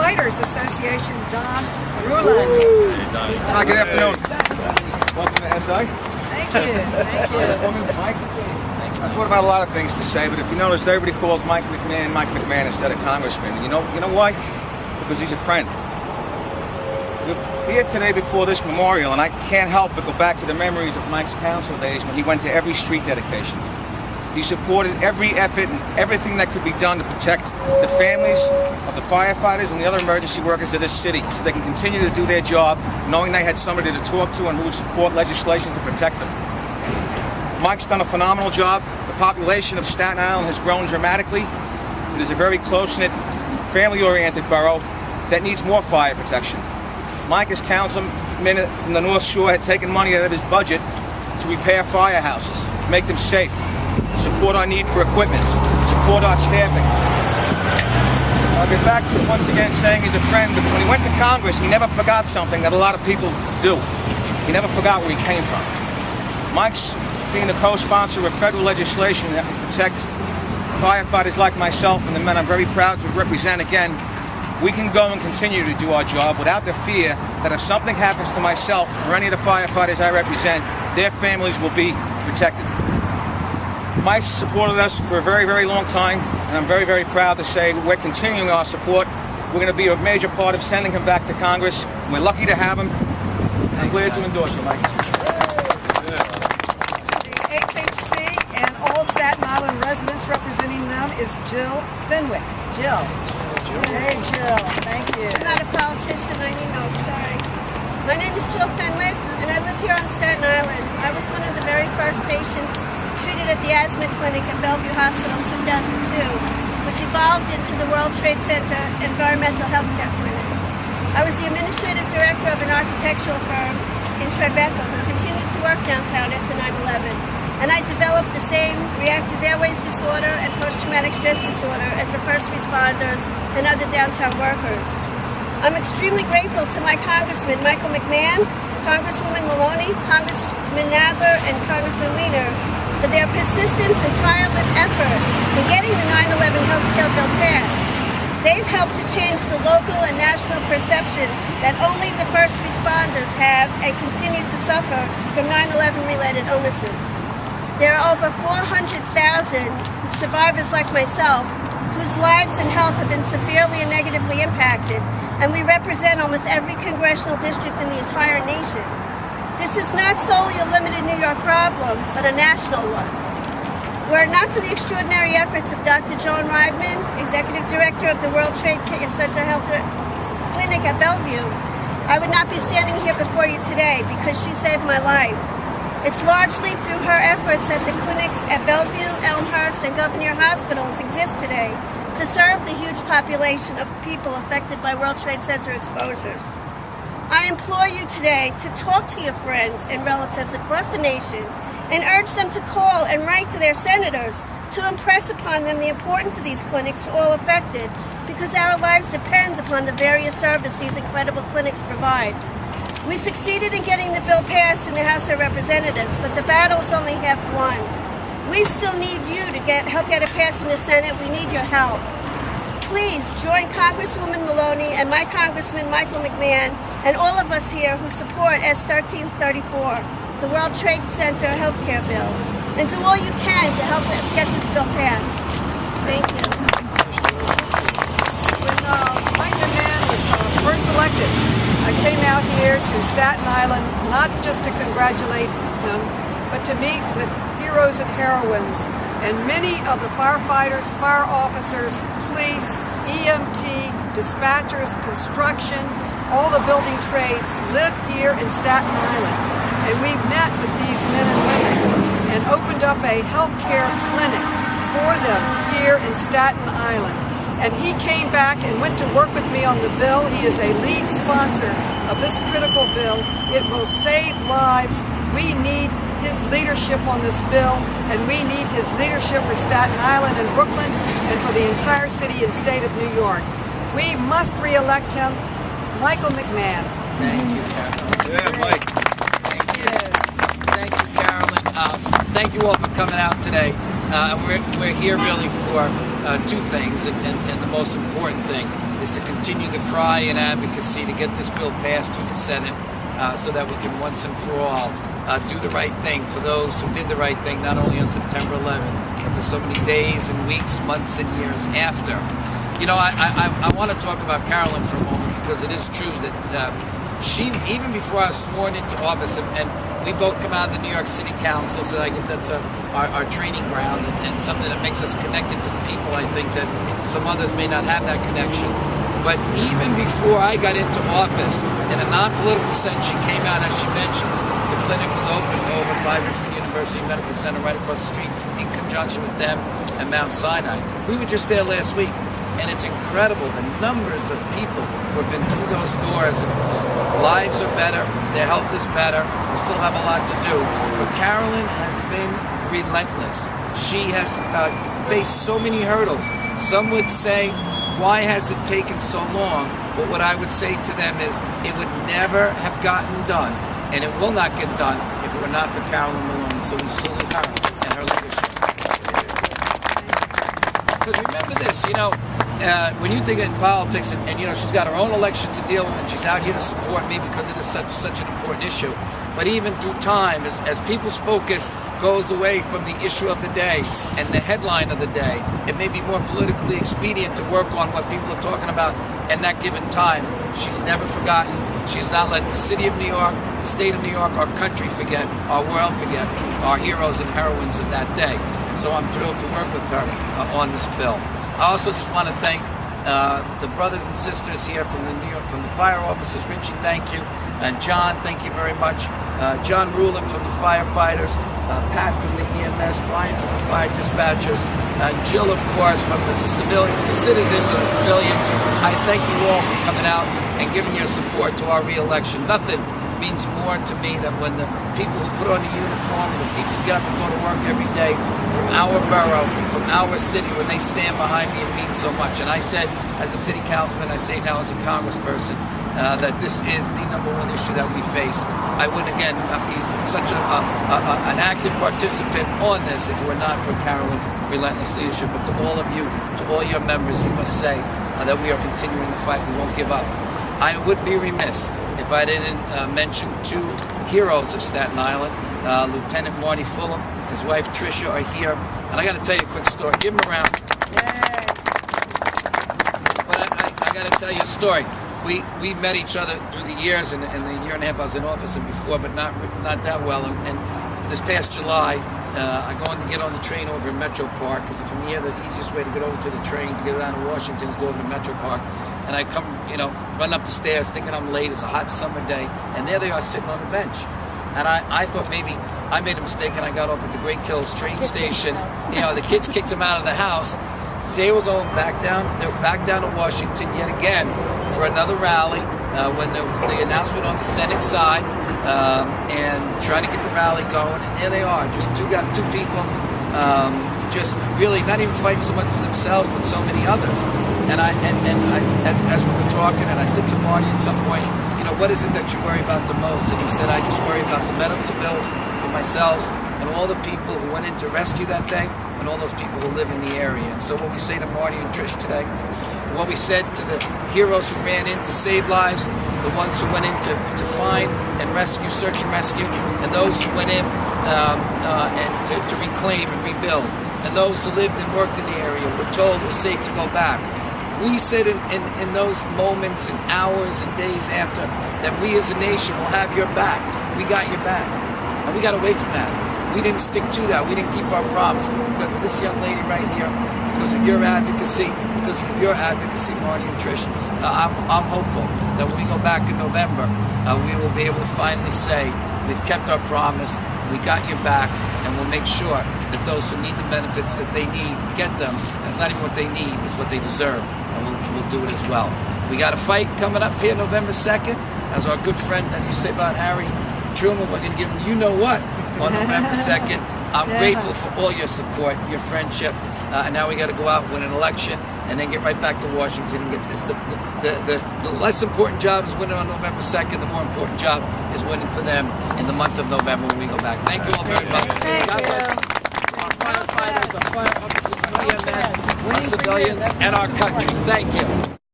Firefighters Association, Don Ruland. Hi, good afternoon. Welcome to SI. Thank you. Thank you. Mike. I've thought about a lot of things to say, but if you notice, everybody calls Mike McMahon instead of Congressman. And you know why? Because he's a friend. We're here today before this memorial, and I can't help but go back to the memories of Mike's council days when he went to every street dedication. He supported every effort and everything that could be done to protect the families of the firefighters and the other emergency workers of this city so they can continue to do their job knowing they had somebody to talk to and who would support legislation to protect them. Mike's done a phenomenal job. The population of Staten Island has grown dramatically. It is a very close-knit, family-oriented borough that needs more fire protection. Mike, as councilman in the North Shore, had taken money out of his budget to repair firehouses, make them safe, support our need for equipment, support our staffing. I'll get back to once again saying he's a friend, but when he went to Congress, he never forgot something that a lot of people do. He never forgot where he came from. Mike's being the co-sponsor of federal legislation that will protect firefighters like myself and the men I'm very proud to represent again. We can go and continue to do our job without the fear that if something happens to myself or any of the firefighters I represent, their families will be protected. Mike's supported us for a very, very long time, and I'm very, very proud to say we're continuing our support. We're going to be a major part of sending him back to Congress. We're lucky to have him. I'm glad to endorse you, Mike. The HHC and all Staten Island residents representing them is Jill Fenwick. Jill. Hey, Jill. Thank you. I'm not a politician, sorry. My name is Jill Fenwick, and I live here on Staten Island. I was one of the very first patients treated at the asthma clinic at Bellevue Hospital in 2002, which evolved into the World Trade Center Environmental Healthcare Clinic. I was the administrative director of an architectural firm in Tribeca who continued to work downtown after 9/11, and I developed the same reactive airways disorder and post-traumatic stress disorder as the first responders and other downtown workers. I'm extremely grateful to my Congressman Michael McMahon, Congresswoman Maloney, Congressman Nadler, and Congressman Weiner for their persistence and tireless effort in getting the 9/11 healthcare bill passed. They've helped to change the local and national perception that only the first responders have and continue to suffer from 9/11 related illnesses. There are over 400,000 survivors like myself whose lives and health have been severely and negatively impacted, and we represent almost every congressional district in the entire nation. This is not solely a limited New York problem, but a national one. Were it not for the extraordinary efforts of Dr. Joan Reibman, Executive Director of the World Trade Center Health Clinic at Bellevue, I would not be standing here before you today because she saved my life. It's largely through her efforts that the clinics at Bellevue, Elmhurst, and Governor Hospitals exist today to serve the huge population of people affected by World Trade Center exposures. I implore you today to talk to your friends and relatives across the nation and urge them to call and write to their senators to impress upon them the importance of these clinics to all affected, because our lives depend upon the various service these incredible clinics provide. We succeeded in getting the bill passed in the House of Representatives, but the battle is only half won. We still need you to help get it passed in the Senate. We need your help. Please join Congresswoman Maloney and my Congressman Michael McMahon and all of us here who support S 1334, the World Trade Center healthcare bill, and do all you can to help us get this bill passed. Thank you. When Mike McMahon was first elected, I came out here to Staten Island not just to congratulate him, but to meet with heroes and heroines. And many of the firefighters, fire officers, police, EMT, dispatchers, construction, all the building trades live here in Staten Island. And we met with these men and women and opened up a healthcare clinic for them here in Staten Island. And he came back and went to work with me on the bill. He is a lead sponsor of this critical bill. It will save lives. We need his leadership on this bill, and we need his leadership for Staten Island and Brooklyn and for the entire city and state of New York. We must re-elect him. Michael McMahon. Thank you, Carolyn. Yeah, Mike. Thank you, Carolyn. Thank you all for coming out today. We're here really for two things, and the most important thing is to continue the cry and advocacy to get this bill passed through the Senate so that we can once and for all do the right thing for those who did the right thing, not only on September 11th, but for so many days and weeks, months and years after. You know, I want to talk about Carolyn for a moment, because it is true that she, even before I was sworn into office, and we both come out of the New York City Council, so I guess that's our training ground and something that makes us connected to the people. I think that some others may not have that connection. But even before I got into office, in a non-political sense, she came out, as she mentioned, the clinic was open over by Richmond University Medical Center right across the street in conjunction with them and Mount Sinai. We were just there last week, and it's incredible the numbers of people who have been through those doors and whose lives are better, their health is better. We still have a lot to do. But Carolyn has been relentless. She has faced so many hurdles. Some would say, why has it taken so long? But what I would say to them is, it would never have gotten done, and it will not get done if it were not for Carolyn Maloney. So we salute her and her leadership. Because remember this, you know, when you think in politics, and you know, she's got her own election to deal with, and she's out here to support me because it is such an important issue. But even through time, as people's focus goes away from the issue of the day and the headline of the day, it may be more politically expedient to work on what people are talking about in that given time. She's never forgotten. She's not let the city of New York, the state of New York, our country forget, our world forget, our heroes and heroines of that day. So I'm thrilled to work with her on this bill. I also just want to thank the brothers and sisters here from the fire officers. Richie, thank you. And John, thank you very much. John Rulin from the firefighters, Pat from the EMS, Brian from the fire dispatchers, and Jill, of course, from the civilians, the citizens and the civilians. I thank you all for coming out and giving your support to our re-election. Nothing means more to me than when the people who put on the uniform, the people who get up and go to work every day from our borough, from our city, when they stand behind me, it means so much. And I said, as a city councilman, I say now as a congressperson, that this is the #1 issue that we face. I wouldn't, again, be such an active participant on this if it were not for Carolyn's relentless leadership. But to all of you, to all your members, you must say that we are continuing the fight. We won't give up. I would be remiss if I didn't mention two heroes of Staten Island. Lieutenant Marty Fulham, his wife Tricia are here. And I got to tell you a quick story. Give them a round. But I got to tell you a story. We met each other through the years, and the year and a half I was in office and before, but not that well. And this past July, I go in to get on the train over in Metro Park, because from here the easiest way to get over to the train to get down to Washington is go over to Metro Park. And I come, you know, run up the stairs thinking I'm late. It's a hot summer day, and there they are sitting on the bench. And I thought maybe I made a mistake, and I got off at the Great Kills train station. You know, the kids kicked them out of the house. They were going back down. They were back down to Washington yet again for another rally when the announcement on the Senate side, and trying to get the rally going. And there they are, just two people, just really not even fighting so much for themselves, but so many others. And as we were talking, and I said to Marty at some point, you know, what is it that you worry about the most? And he said, I just worry about the medical bills for myself and all the people who went in to rescue that day, and all those people who live in the area. And so what we say to Marty and Trish today, what we said to the heroes who ran in to save lives, the ones who went in to find and rescue, search and rescue, and those who went in and to reclaim and rebuild, and those who lived and worked in the area were told it was safe to go back. We said in those moments and hours and days after that we as a nation will have your back. We got your back. And we got away from that. We didn't stick to that. We didn't keep our promise. But because of this young lady right here, because of your advocacy, Marty and Trish, I'm hopeful that when we go back in November, we will be able to finally say we've kept our promise, we got your back, and we'll make sure that those who need the benefits that they need get them. And it's not even what they need, it's what they deserve. And we'll do it as well. We got a fight coming up here November 2nd. As our good friend, that you say about Harry Truman, we're going to give him you know what on November 2nd. I'm grateful for all your support, your friendship, and now we got to go out, win an election, and then get right back to Washington and get this. The less important job is winning on November 2nd. The more important job is winning for them in the month of November when we go back. Thank you all very much. Thank God you. bless. Our firefighters, our fire officers. EMS, our civilians, and our country. Thank you.